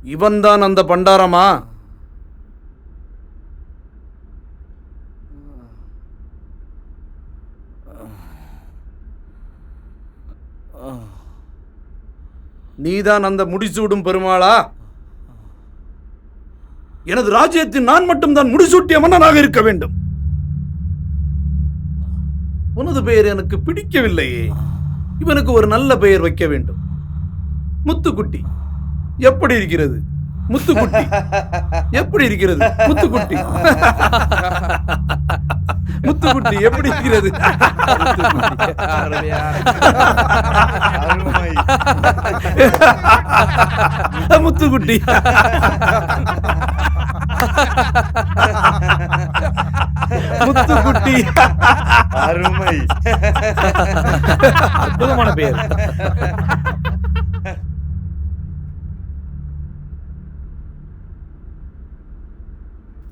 இவன்தான் அந்த பண்டாரமா? நீதான் அந்த முடிசூடும் பெருமாளா? எனது ராஜ்யத்தில் நான் மட்டும்தான் முடிசூட்டிய மன்னனாக இருக்க வேண்டும். உனது பெயர் எனக்கு பிடிக்கவில்லையே. இவனுக்கு ஒரு நல்ல பெயர் வைக்க வேண்டும். முத்துக்குட்டி எப்படி இருக்கிறது? முத்துக்குட்டி எப்படி இருக்கிறது? முத்துக்குட்டி முத்துக்குட்டி எப்படி இருக்கிறது? முத்துக்குட்டி முத்துக்குட்டி அருமை. அற்புதமான பெயர்.